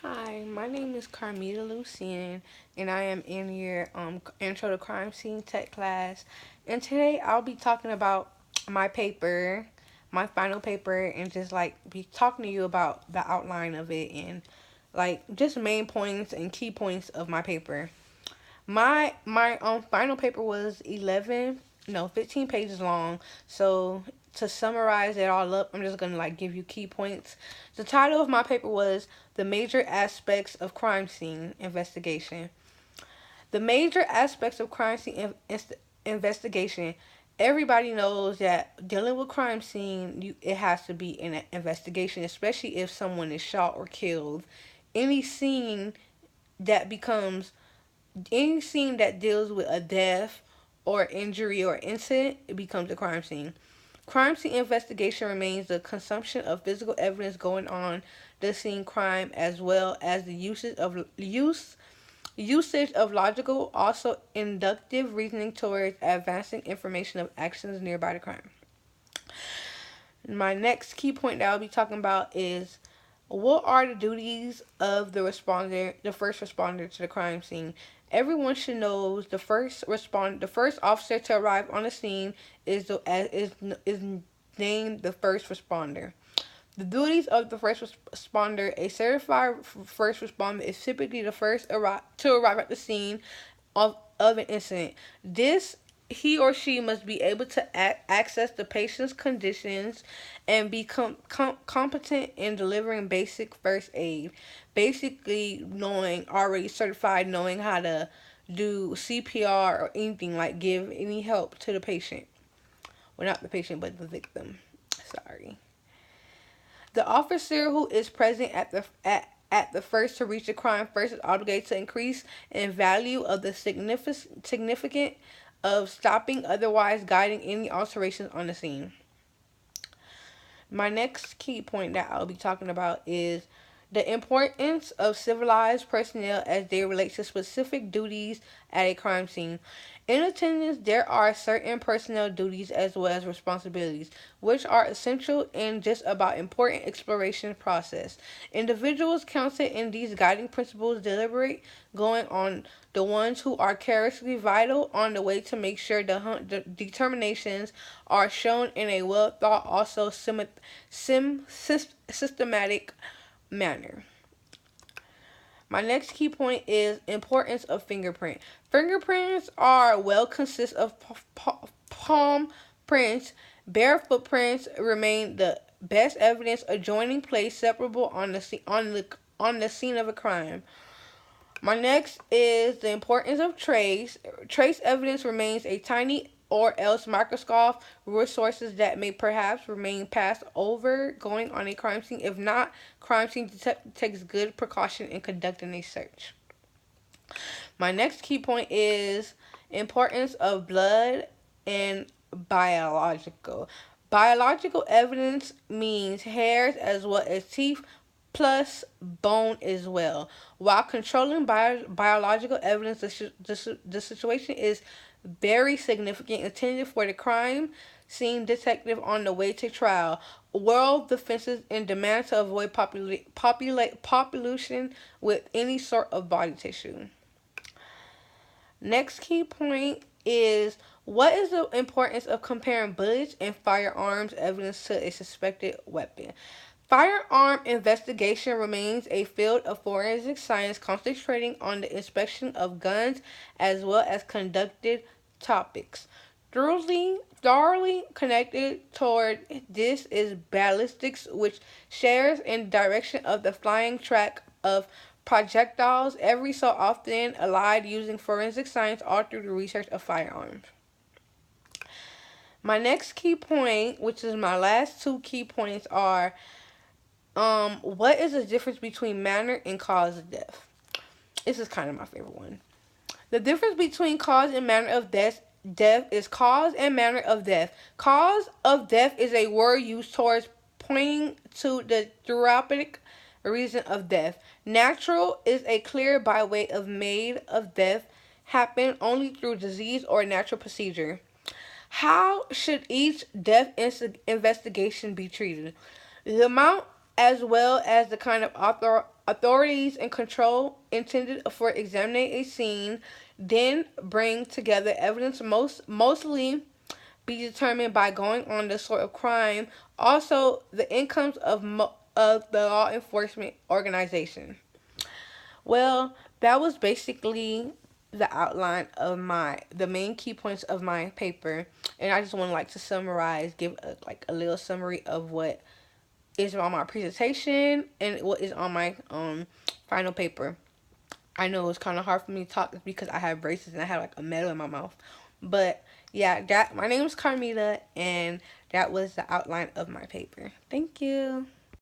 Hi, my name is Carmita Lucien, and I am in your Intro to Crime Scene Tech class. And today I'll be talking about my paper, my final paper, and just like be talking to you about the outline of it and like just main points and key points of my paper. My final paper was 15 pages long. So to summarize it all up, I'm just gonna like give you key points. The title of my paper was "The Major Aspects of Crime Scene Investigation." The major aspects of crime scene investigation. Everybody knows that dealing with crime scene, it has to be an investigation, especially if someone is shot or killed. Any scene that becomes any scene that deals with a death or injury or incident, it becomes a crime scene. Crime scene investigation remains the consumption of physical evidence going on the scene crime, as well as the usage of logical, also inductive reasoning towards advancing information of actions nearby the crime. My next key point that I'll be talking about is what are the duties of the first responder to the crime scene? Everyone should know the first officer to arrive on the scene is named the first responder. The duties of the first responder: a certified first responder is typically the first to arrive at the scene of an incident. This He or she must be able to access the patient's conditions and be competent in delivering basic first aid. Basically, already certified, knowing how to do CPR or anything like give any help to the patient. Well, not the patient, but the victim. Sorry. The officer who is present at the first to reach the crime first is obligated to increase in value of the significant of stopping, otherwise guiding any alterations on the scene. My next key point that I'll be talking about is the importance of civilized personnel as they relate to specific duties at a crime scene. In attendance, there are certain personnel duties as well as responsibilities, which are essential in just about important exploration process. Individuals counted in these guiding principles deliberate going on the ones who are characteristically vital on the way to make sure the determinations are shown in a well thought, also systematic manner. My next key point is importance of fingerprint. Fingerprints are well consist of palm prints. Bare footprints remain the best evidence adjoining place separable on the scene of a crime. My next is the importance of trace. Trace evidence remains a tiny or else microscopic resources that may perhaps remain passed over going on a crime scene. If not, crime scene detective takes good precaution in conducting a search. My next key point is importance of blood and biological. Biological evidence means hairs as well as teeth plus bone as well. While controlling biological evidence, the situation is very significant intended for the crime scene detective on the way to trial. World defenses and demand to avoid population with any sort of body tissue. Next key point is what is the importance of comparing bullets and firearms evidence to a suspected weapon? Firearm investigation remains a field of forensic science concentrating on the inspection of guns as well as conducted topics. Thoroughly connected toward this is ballistics, which shares in direction of the flying track of projectiles, every so often allied using forensic science all through the research of firearms. My next key point, which is my last two key points, are what is the difference between manner and cause of death? This is kind of my favorite one. The difference between cause and manner of death is cause and manner of death. Cause of death is a word used towards pointing to the therapeutic reason of death. Natural is a clear by way of made of death happen only through disease or natural procedure. How should each death investigation be treated? The amount as well as the kind of authorities and control intended for examining a scene, then bring together evidence mostly be determined by going on the sort of crime. Also, the incomes of the law enforcement organization. Well, that was basically the outline of the main key points of my paper, and I just want to like to summarize, give like a little summary of what is on my presentation and what is on my final paper. I know it was kind of hard for me to talk because I have braces and I had like a metal in my mouth. But yeah, that my name is Carmita, and that was the outline of my paper. Thank you.